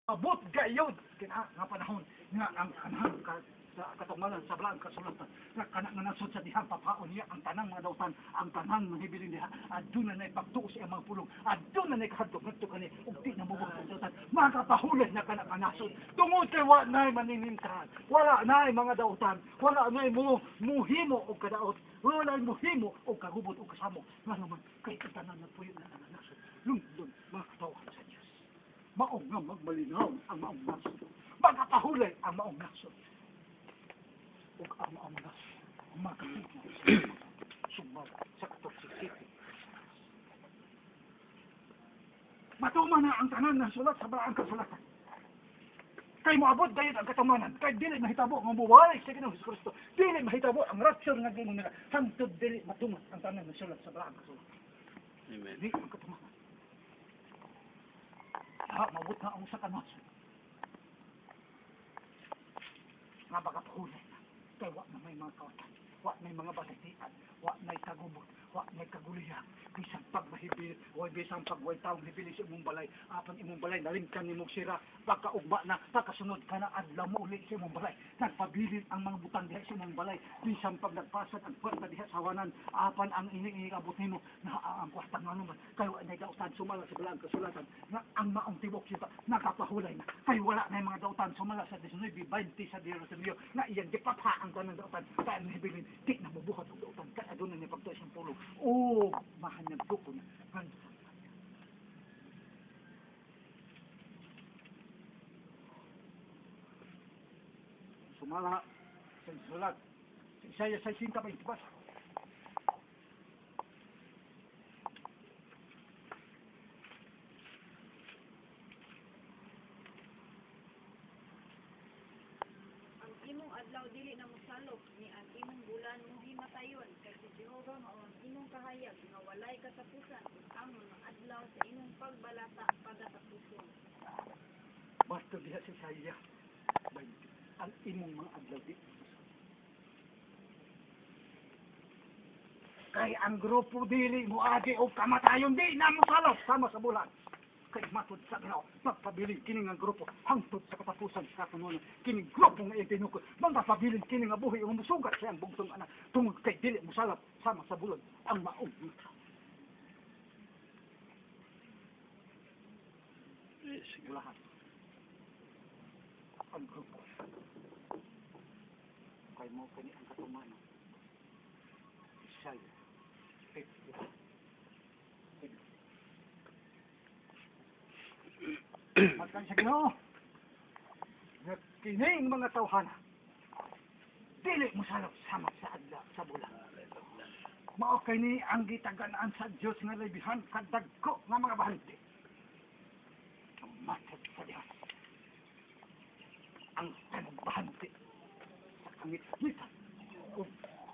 Abot gayod kina nga panahon nga ang kanang sa katungmalan sa blang kasulatan nga kana nga nasod sa dihang papaon niya ang tanang mga dautan ang tanang mga hibilin diha aduna na ipagtuo sa mga pulong aduna na ikahadlok ngadto kani ug di na mabuhat ang dautan makapahulay na kana nga nasod tungod kay wa nay maninimtahan wala nay mga dautan wala nay muhimo og kadaot wala nay muhimo og kagubot og kasamo nga naman kay tanan na puyo na nga nasod lundon mga katawhan sa Dios maong nga magmalinaw ang maong nasod. Magkapahulay ang maong nasod. Ug ang maong nasod. Magkapahulay sumag sa katoksisiti. Matuman na ang tanan ng sulat sa baang kasulatan. Kay moabot gayud ang katamanan. Kay dili mahitabo nga muwalay sa Ginoong Kristo. Dili mahitabo ang rapture nga gingon nila. Hangtod dili matuman ang tanan ng sulat sa baang kasulatan. Amen. Dili ang katamanan. Mabut na ang sa kanas. Nga bagapahulay na. Kaya wak na may mga kawatan. Wak na mga batitian. Wak na kagubot. Wak na kagulihan. Bisang pagmahibil. Bisang pagway taong hibili sa imong balay. Apan imong balay. Nalimkan ni mong sira. Pagkaugba na. Pagkasunod ka na. Adlaw mo ulit sa imong balay. Nagpabilin ang mga butang diha sa imong balay. Bisang pag nagpasad ang kwarta diha sa wanan. Apan ang iniingabot nimo. Na ang kwarta nga naman. Kaya wak na dautan sumala sa balang kasulatan. Nga ang maong tibok sita. Nakapahulay na. Kaya wala na yung mga dautan sumala sa 19:20 sa Deuteronomio. Nga iyang gipapha ang tanang dautan. Kaya ang hibilin. Di na mabuhat ang dautan. Kaya doon na niya pagtuwa siyang pulo. Oh, mahanyag ko na. Sumala sa sulat. Sa Isaiah 60:22. Ang imong adlaw dili na mosalop ni ang imong bulan mo himatayon kay si Jehova mao ang imong kahayag nga walay katapusan ug ang mga adlaw sa imong pagbalata pagatapuson. Basta diha sa Isaiah 20. Ang imong mga adlaw di. Kay ang grupo dili mo agi o kamatayon di na mosalop sama sa bulan. Kay matod sa Ginoo magpabilin kini nga grupo hangtod sa katapusan sa kanunon kini grupo nga itinukod magpabilin kini nga buhi nga musugat sa ang bugtong anak tungod kay dili mosalop sama sa bulan ang maong lahat ang grupo kay mo kini ang katumanan Isaiah 50. Matkan sa Ginoo nga kining mga tawhana dili mosalop sama sa adlaw sa bulan mao kay ni ang gitagan-an sa Dios nga lebihan kadagko nga mga bahandi matod sa Dios ang tanong bahandi sa kangit-ngitan o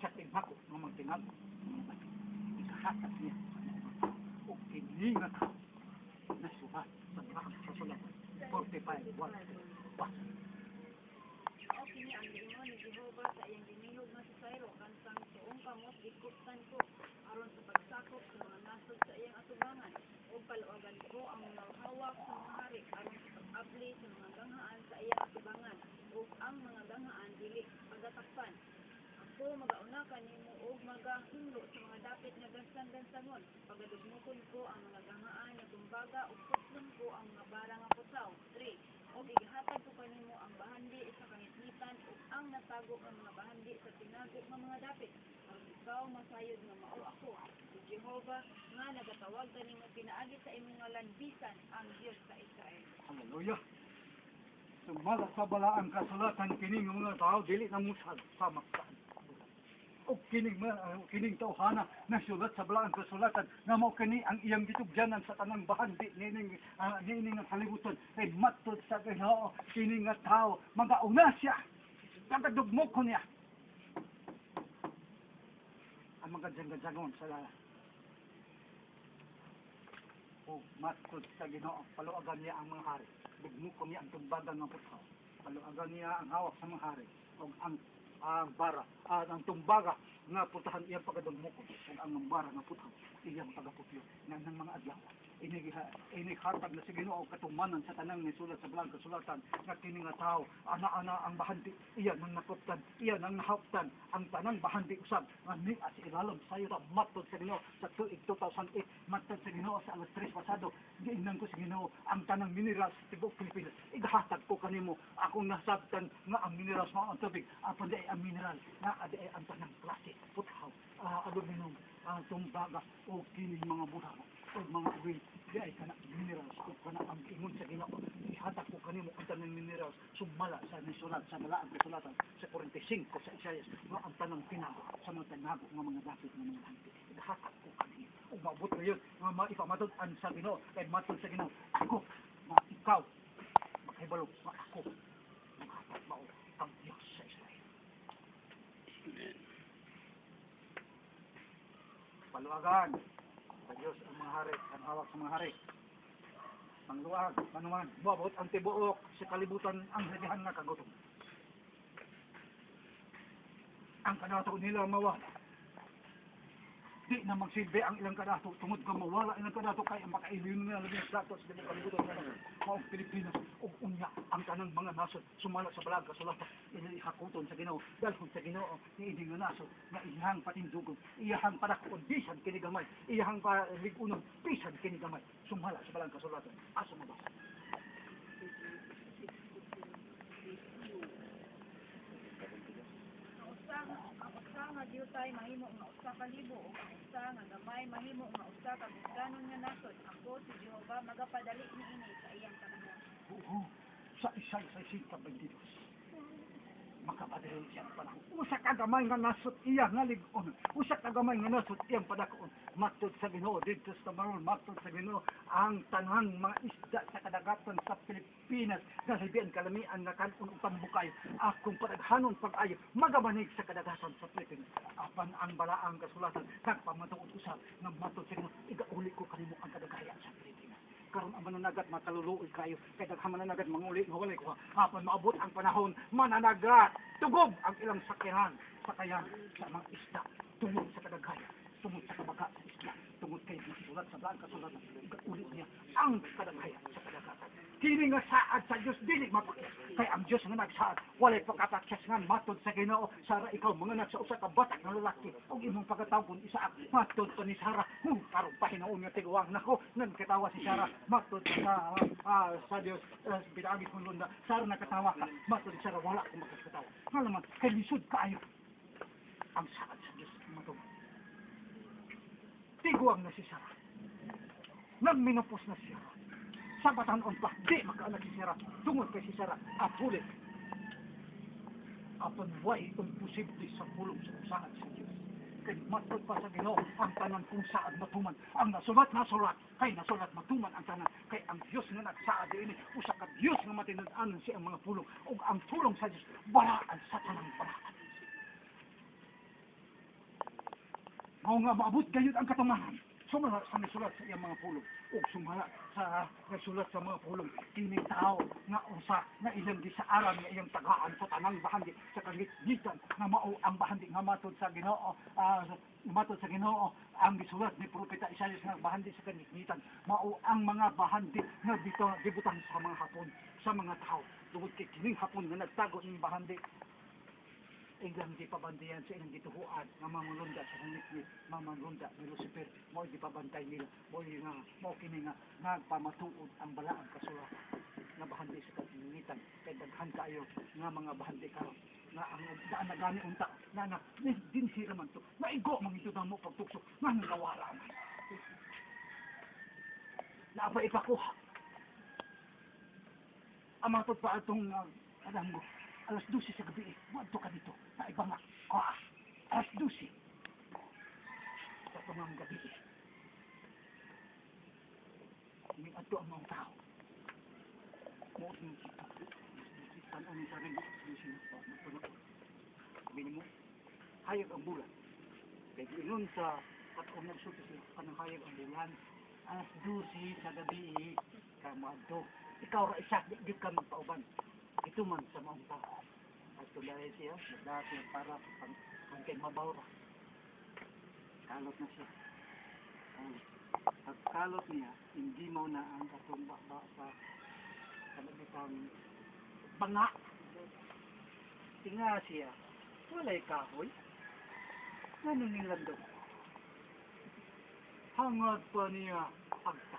sa tingako nga magtingako ikahatas niya o kini nga nasuhat sa sulat 45:1. Mao kini ang giingon ni Jehova sa iyang ginihog nga si Cairo kantang tuong kamot gikuptan ko aron sa pagsakop sa mga nasod sa iyang atubangan ug paluagan ko ang mga hawak sa mga hari aron sa pag-abli sa mga ganghaan sa iyang atubangan ug ang mga ganghaan dili pagatakpan. Ako magauna kanimo og magahinlo sa mga dapit nga gansan-gansangon. Pagadugmokon ko ang mga ganghaan nga tumbaga ug putlon ko ang mga bara nga putaw. 3. Og igihatag ko kanimo ang bahandi sa kangitngitan ug ang natago nga mga bahandi sa tinago nga mga dapit. Aron ikaw masayod nga mao ako, si Jehova nga nagatawag kanimo pinaagi sa imong ngalan bisan ang Dios sa Israel. Hallelujah. Sumala sa balaang kasulatan kining mga tao dili na musal sama sa o kining tawhana na sulat sa balaang kasulatan nga mao kini ang iyang gitugyanan sa tanang bahandi nining ang kalibutan kay matod sa Ginoo kini nga tao magauna siya pagadugmok ko niya ang mga janggan-jangon sa o matod sa Ginoo paluagan niya ang mga hari dugmok ko niya ang tumbagan ng putaw paluagan niya ang hawak sa mga hari o ang bara ang tumbaga nga putahan iyang pagadugmok ug ang bara nga putaw iyang pagaputyo ng mga adlaw inihatag na sa Ginoo katumanan sa tanang nisulat sa balang kasulatan nga kini nga tao ana-ana ang bahandi iya nang nakuptan iya nang nahaptan ang tanang bahandi usab nga ni as ilalom sayo ta matod sa Ginoo sa tuig 2008 matod sa Ginoo sa alas 3 pasado giingnan ko sa Ginoo ang tanang minerals sa tibuok Pilipinas igahatag ko kanimo akong nasabtan nga ang minerals mao ang tubig apan di ang mineral nga adi ay ang tanang klase puthaw aluminum tumbaga o kining mga buhang o mga uwi di ay kana minerals o kana ang ingon sa Ginoo ihatag ko kanimo ang tanang minerals sumala sa nisulat sa malaang kasulatan sa 45 sa Isaias nga ang tanang tinago sa mga tinago nga mga dapit nga mga hangti ihatag ko kanimo ug maabot na yun nga maipamatod-an sa Ginoo kay matod sa Ginoo ako nga ikaw makahibalo nga ako maghatag mao ang Diyos sa Israel. Paluagan sa Diyos ang mga hari, ang hawak sa mga hari. Pangluag, manuman, buabot ang tibuok sa kalibutan ang hadihan nga kagutom. Ang kadato nila mawala. Di na magsilbi ang ilang kadato, tungod ka mawala ilang kadato kay ang makailin nga labing datos sa kalibutan nga maong Pilipinas ug unya ang tanang mga nasod sumala sa balag kasulatan inihakuton sa Ginoo dalhon sa Ginoo ni ini nga nasod nga iyang patindugon iyang padakon bisan kini gamay iyang paligunon bisan kini gamay sumala sa balag kasulatan asa mabasa Ang usa nga diutay mahimo nga usa ka libo ug ang usa nga gamay mahimo nga usa ka bisanon nga nasod ako si Jehova magapadali niini sa iyang kanahon. oo sa Isaiah 22 makapadali siya panahon usa ka gamay nga nasod iya nga lig-on usa ka gamay nga nasod iyang padakon matod sa Ginoo didto sa Maron matod sa Ginoo ang tanang mga isda sa kadagatan sa Pilipinas nga hibian kalamian nga kanon ug pambukay akong padaghanon pag-ayo magamanig sa kadagatan sa Pilipinas apan ang balaang kasulatan nagpamatuod usab nga matod sa Ginoo igauli ko kanimo ang kadaghayan sa Pilipinas karon ang mananagat makaluluoy kayo kay daghang mananagat manguli ngawalay ko apan maabot ang panahon mananagat tugob ang ilang sakayan sa mga isda tungod sa kadaghayan tungod sa kabaga sa isda tungod kay masulat sa blang kasulatan ulit niya ang kadaghayan sa kadagatan kini nga saad sa Dios dili mapakyas kay ang Dios nga nagsaad walay pagkapakyas nga matod sa Ginoo Sara ikaw mga sa usa ka batak nga lalaki ug imong pagkatawgon Isaak matod pa ni Sara karon pahinaon nga tiguang nako nagkatawa si Sara matod sa Dios binaagis mo lunda Sara nakatawa ka matod si Sara wala ko makakatawa nga naman kay lisod kaayo ang saad sa Dios matod tiguang na si Sara nagminopos na si Sara sa batanon pa, di makaanak si Sara tungod kay si Sara apulit apan way imposible sa pulong sa usahan sa Diyos kay matod pa sa Ginoo ang tanan kung saan matuman ang nasulat kay nasulat matuman ang tanan kay ang Diyos nga nagsaad ini usa ka Diyos nga matinud-anon siya ang mga pulong ug ang pulong sa Diyos balaan sa tanang balaan mao nga maabot gayud ang katumanan sumala sa nasulat sa iyang mga pulong ug sumala sa nasulat sa mga pulong kini tao nga usa nga ilang gisaaran nga iyang tagaan sa tanang bahandi sa kagitgitan nga mao ang bahandi nga matod sa Ginoo matod sa Ginoo ang gisulat ni propeta Isaias nga bahandi sa kagitgitan mao ang mga bahandi nga gibutan sa mga hapon sa mga tao tungod kay kining hapon nga nagtago ning bahandi ilang di pabantayan sa ilang gituhuan nga mamulunda sa hangit mamulunda ni Lucifer mo di pabantay nila mo kini nga nagpamatuod ang balaang kasulatan nga bahandi sa kalingitan kay daghan kayo nga mga bahandi karon nga ang daan na gani unta na din sira man to naigo man ito mo pagtukso nga nawala man na pa ipakuha amatod pa atong alam mo alas 12 sa gabi, buwanto ka dito, na ibang alas 12 sa tungang gabi. May ato ang mga tao. Mo ang tanan ni sarili, sabi mo, hayag ang bulan. Kaya inon sa katong nagsulti sila, kanang hayag ang bulan, alas 12 sa gabi, kamado. Ikaw ra isa, di ka magpauban. Ito man sa mga tao. At tulay siya, dati para pangkay mabawra. Kalot na siya. pagkalot niya, hindi mo na ang katumba sa kalabitang banga. Tinga siya, walay kahoy. Ano nilandong? Hangad pa niya agta.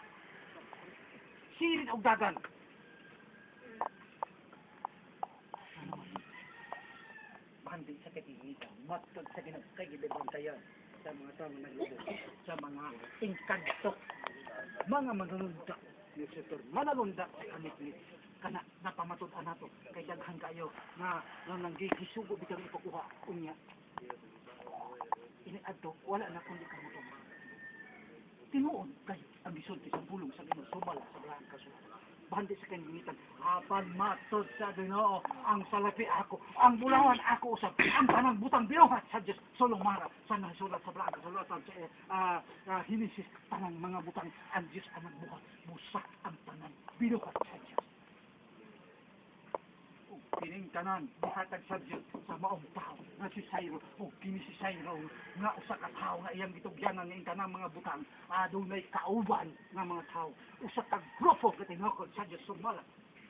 Sirit og dagan. Ano man? Bandi sa katingitan, matod sa kinagkagibantayan sa mga tao naglubog, sa mga engkanto, mga manunundak ni Setor, manunundak si Aniklit, kana napamatud-an nato, kay daghan kayo na nanggigisugo bitang ipakuha unya. Ini adto wala na kundi kamutong. Tinuod kay ang gisulti sa pulong sa Ginoo sumala sa balaang kasulatan. Bandi sa kanilitan, apan matod sa Ginoo ang salapi ako, ang bulawan ako usab, ang tanang butang binuhat sa Dios sulong mara sa nasulat sa balaang kasulatan sa Hinesis, tanang mga butang ang Dios ang nagbuhat, busak ang tanang binuhat sa Dios. Kining tanan dihatag sa Dios sa maong tao nga si Cyril o kini si Cyril nga usa ka tawo nga iyang gitugyanan nga tanang mga butang adunay kauban nga mga tao usa ka grupo nga tinukod sa Dios sumala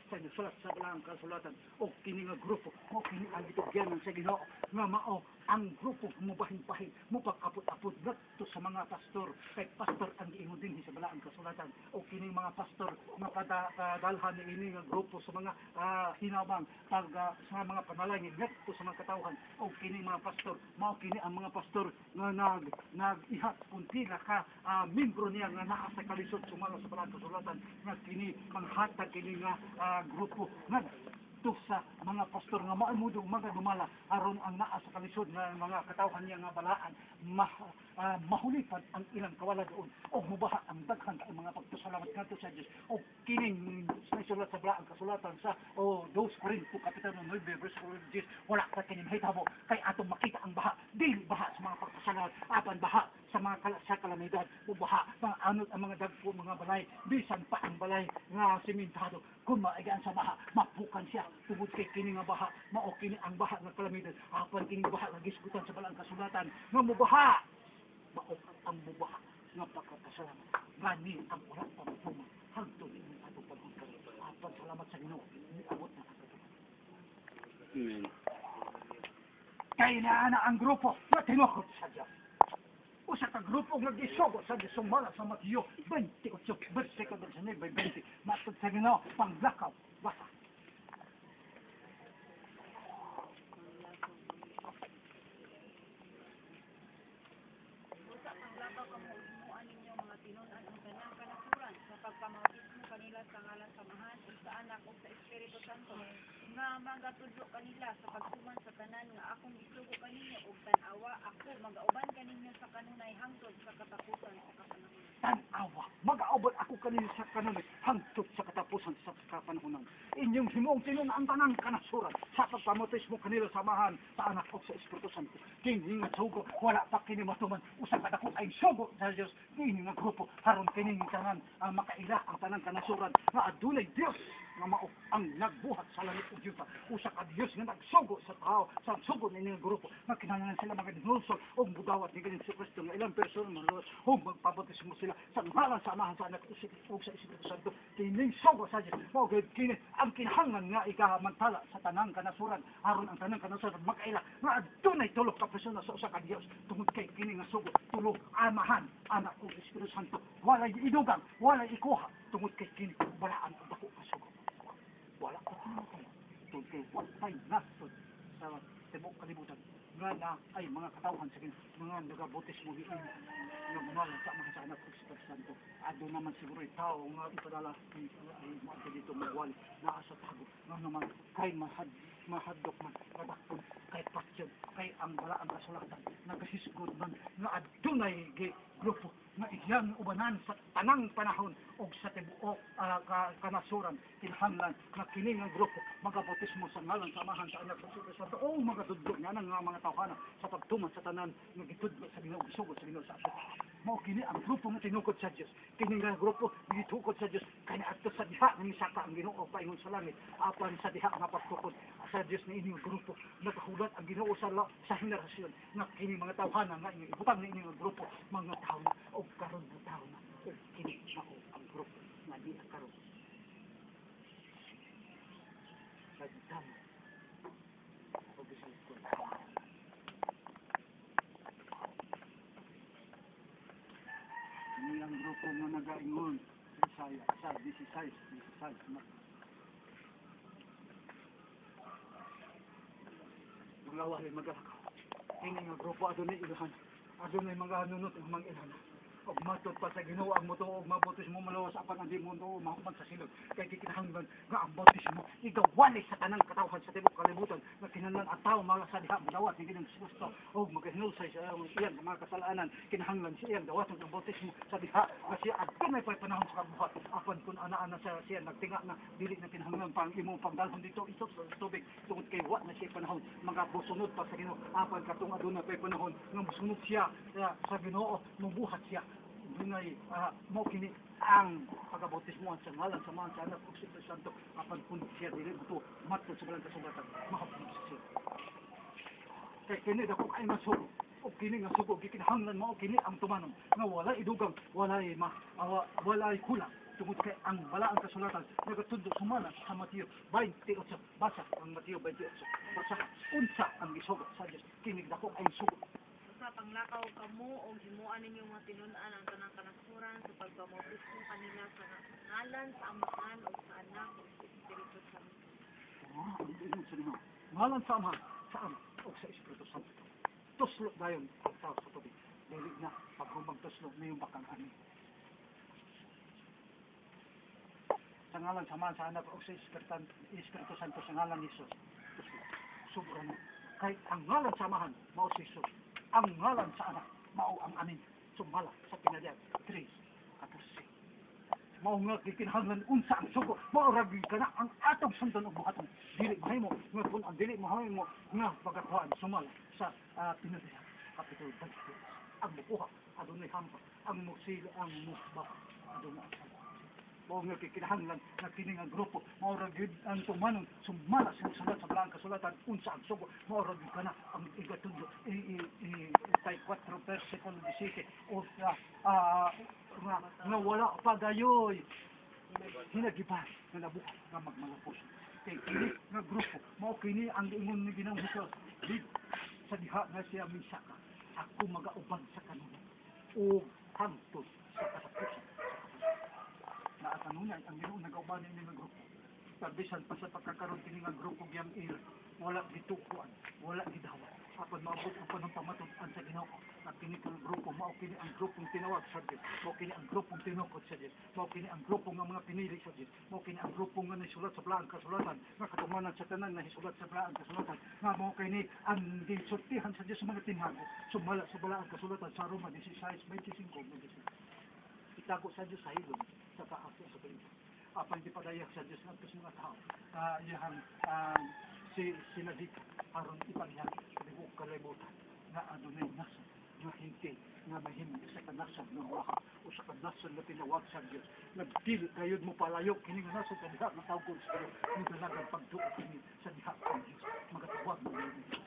sa nasulat sa balaang kasulatan o kini nga grupo mo kini ang gitugyanan sa Ginoo nga mao ang grupo mubahin-bahin mupag-apot-apot ngadto sa mga pastor kay pastor ang giingon din sa balaang kasulatan o kini mga pastor nga kadalhan ini nga grupo sa mga hinabang pag sa mga panalangin ngadto sa mga katawhan o kini mga pastor mao kini ang mga pastor nga nag-ihat kung pila ka membro niya nga naa sa kalisod sumala sa balaang kasulatan nga kini manghatag kini nga grupo ngadto sa mga pastor nga maamudong mga dumala aron ang naa sa kalisod nga mga katawhan niya nga balaan mahulipad ang ilang kawala doon o mubaha ang daghan kay mga pagpasalamat ngadto sa Dios o kining nasulat sa balaang kasulatan sa 2 Corinto kapitulo 9 verse 10 wala ka kini mahitabo kay atong makita ang baha dili baha sa mga pagpasalamat apan baha sa mga sa kalamidad ubaha mga anod ang mga dagko mga balay bisan pa ang balay nga simentado kung maigaan sa baha mapukan siya tungod kay kini nga baha mao kini ang baha nga kalamidad apan kini baha nga gisgutan sa balaang kasulatan nga mubaha mao ang mubaha nga pagpasalamat gani ang urat pamtuma hangtod ini atong pagkon apan salamat sa Ginoo niabot na ang Amen. kay naana ang grupo nga tinukod sa Dios usa ka grupo nga gisugo sa Dios sumala sa Mateo 28 versikulo 19-20 matod sa Ginoo panglakaw basa Busa panglabaw kamuhimuan ninyo mga tinunan ang tanang kanasuran sa pagpamautismo kanila sa ngalan samahan ug sa anak ug sa Espiritu Santo nga magatudlo kanila sa pagtuman sa tanan nga akong gisugo kaninyo ug tan-awa ako magauban kaninyo sa kanunay hangtod sa katapusan sa kapanahon. tan-awa mag-aubot ako kanina sa kanunay hangtod sa katapusan sa kapanahonan inyong himuong tinunan ang tanang kanasuran sa pagpamautismo kanila samahan sa anak ug sa Espiritu Santo kini nga sugo wala pa kini matuman usa ka dako ay sugo sa Dios kini nga grupo aron kini tanan makaila ang tanang kanasuran nga adunay Dios nga mao ang nagbuhat sa langit ug yuta usa ka Dios nga nagsugo sa tao sa sugo ni nga grupo nga kinahanglan sila magadinulsol og budawat ni Kristo nga ilang persona maluwas ug magpabautismo sila sa ngalan sa Amahan sa Anak ug sa Espiritu Santo kini sugo sa Dios mao gid kini ang kinahanglan nga ikamantala sa tanang kanasuran aron ang tanang kanasuran makaila nga adunay tulo ka persona sa usa ka Dios tungod kay kini nga sugo tulo Amahan Anak ug Espiritu Santo walay idugang walay ikuha tungod kay kini balaan ang dako ka sugo wala ka tinatay tungod kay watay nasod sa tibok kalibutan nga na ay mga katawhan sa mga nagabotismo hiin nga bumalan sa mga sa Anak ug Espiritu Santo adto naman siguro tao nga ipadala ay mga dito magwali naa sa tago nga naman kay mahadlok man kadakpon kay patyon kay ang balaang kasulatan nagahisgod man nga adunay grupo nga iyang ubanan sa tanang panahon ug sa tibuok kanasuran kinahanglan nga kini nga grupo magabautismo sa ngalan sa Amahan sa Anak ug sa Espiritu Santo o magadudlo nga nga mga tawhana sa pagtuman sa tanan nga gitudlo sa Ginoo sugod sa Ginoo sa ato mao kini ang grupo nga tinukod sa Dios kini nga grupo gitukod sa Dios kay adto sa diha nga misaka ang Ginoo paingon sa langit apan sa diha nga pagtukod sa Dios ni ining grupo nagahulat ang Ginoo sa henerasyon nga kini mga tawhana nga ibutang ni ining grupo mga tawo o karon na tawo na ug kini mao ang grupo nga di karon nagdamo o bisan ko ini ang grupo nga nagaingon Isaya sa 16 na mga wali magalakaw ini nga grupo adunay ilahan adunay mga hanunot ng mga ilahan og matod pa sa Ginoo ang moto og mabutis mo malawas apan ang di mo to mahuman sa silog kay kikinahanglan nga ang bautismo igawali sa tanang katawhan sa tibuok kalibutan nga kinahanglan ang tawo mga sa diha madawat ni Ginoong Kristo og magahinulsay sa iyang mga kasalanan kinahanglan sa iyang dawaton ang bautismo sa diha nga siya adto may panahon sa kabuhat apan kun ana sa siya nagtinga na dili na kinahanglan pang imong pagdalhon dito ito sa tubig tungod kay wa na siya panahon mga busunod pa sa Ginoo apan katong aduna pay panahon nga mosunod siya sa Ginoo mubuhat siya dunay mao kini ang pagabautismo sa ngalan sa mga anak ug Espiritu Santo apan kun siya dili mo matod sa balang kasugatan mahapon siya kay kini dako ay masugo o kini nga sugo gikinahanglan mao kini ang tumanon nga wala idugang wala kulang tungod kay ang balaang kasulatan nagatudlo sumala sa Mateo 28 basa ang Mateo 28 basa unsa ang gisugo sa Dios kini dako ay sugo Sa panglakaw kamo o himuan ninyong mga tinun-an ang tanang kanasuran sa pagpamautismo kanila sa ngalan sa Amahan o sa Anak o sa Espiritu Santo. ang tingin sa Ginoo ngalan sa Ama sa Anak o sa Espiritu Santo tuslo dayon ang tao sa tubig dili na paghumbang tuslo na yung bakang ani sa ngalan sa Ama sa Anak o sa Espiritu Santo sa ngalan ni Jesus tuslo sobra na kay ang ngalan sa Amahan mao si Jesus ang ngalan sa Anak mao ang amin sumala sa pinadiyag 3:14 mao nga gikinahanglan unsa ang sugo mao ra gyud kana ang atong sundon og buhaton dili mahimo nga kun ang dili mahimo nga pagkakuan sumala sa pinadiyag kapitulo 22 ang mukuha adunay hampa ang musila ang musba adunay mao nga kinahanglan nga kini nga grupo mao ra gyud ang tumanon sumala sa sulat sa balaang kasulatan unsa ang sugo mao ra gyud kana ang igatundo kay 4 versikulo 17 o nga wala pagayoy hinagiban nga nabuhat nga magmalapos kay kini nga grupo mao kini ang ingon ni Ginoong Hesus sa diha nga siya misaka ako magauban sa kanunay o hangtod sa katapusan na kanunay ang Ginoo nagauban ni nga grupo tabisan pa sa pagkakaroon kini nga grupo gyang wala gitukuan wala gidawat apan maabot ang panong pamatud-an sa Ginoo at kini ang grupo mao kini ang grupong tinawag sa Dios mao kini ang grupong tinukod sa Dios mao kini ang grupo nga mga pinili sa Dios mao kini ang grupo nga nasulat sa balaang kasulatan nga katumanan sa tanan na hisulat sa balaang kasulatan nga mao kini ang gisultihan sa Dios sa mga tinhago sumala sa balaang kasulatan sa Roma 16:25 itago sa Dios sa hilom sa kaako sa Pilipinas apan di padayak sa Dios ngadto sa mga tao iyang sinadika aron ipalihag sa tibuok kalibutan nga adunay nasod nga hindi nga mahimo sa kanasod nga waka o sa kanasod nga tinawag sa Dios nagdili kayod mo palayok kini nga nasod sa diha nga tawgon sa Dios ni dalagang pagtuo kini sa diha ang Dios magatawag mo ni Dios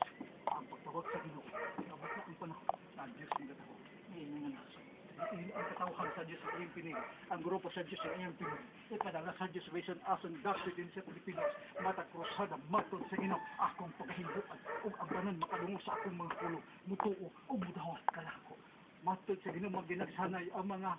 ang pagtawag sa Ginoo abot na ang panahon sa Dios nga tawag ni nga nasod ang katawhan sa Diyos sa iyong pinili ang grupo sa Diyos sa iyong pinili ipadala sa Diyos bisan ason dapit din sa Pilipinas matag krusada matod sa Ginoo akong paghinduan ug ang tanan makadungo sa akong mga pulo mutuo ug mudawat kalako matod sa Ginoo maginagsanay ang mga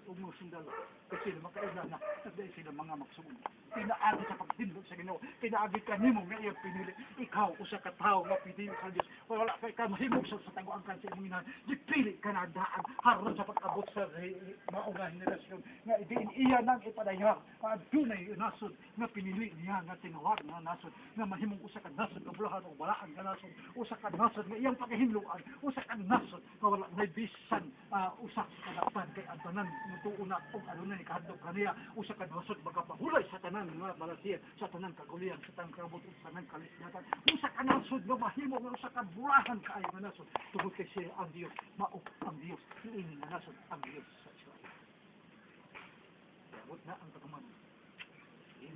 ug mga sundalo kasi makaila na nagday sila mga magsuon pinaagi sa pagtindog sa Ginoo pinaagi kanimo nga iyang pinili ikaw usa ka tawo nga pinili sa Dios wala kay ka mahimog sa taguan kan sa imong inahan dipili ka na daan haron sa pag-abot sa maunga henerasyon nga diin iya nang ipadayag adunay nasod nga pinili niya nga tinawag nga nasod nga mahimong usa ka nasod nga bulahan o walaan nga nasod usa ka nasod nga iyang pagahimluan usa ka nasod nga wala nay bisan usa ka dapan kay ang tanan mutuo na og adunay kahadlok kaniya usa ka nasod magapahulay sa tanan nga balasiya sa tanan kagulian sa tanan kabut sa tanan kalisdatan usa ka nasod nga mahimo nga usa ka bulahan kaayo nga nasod tungod kay siya ang Dios mao ang Dios ini nga nasod ang Dios sa Israel. Abot na ang pagkaman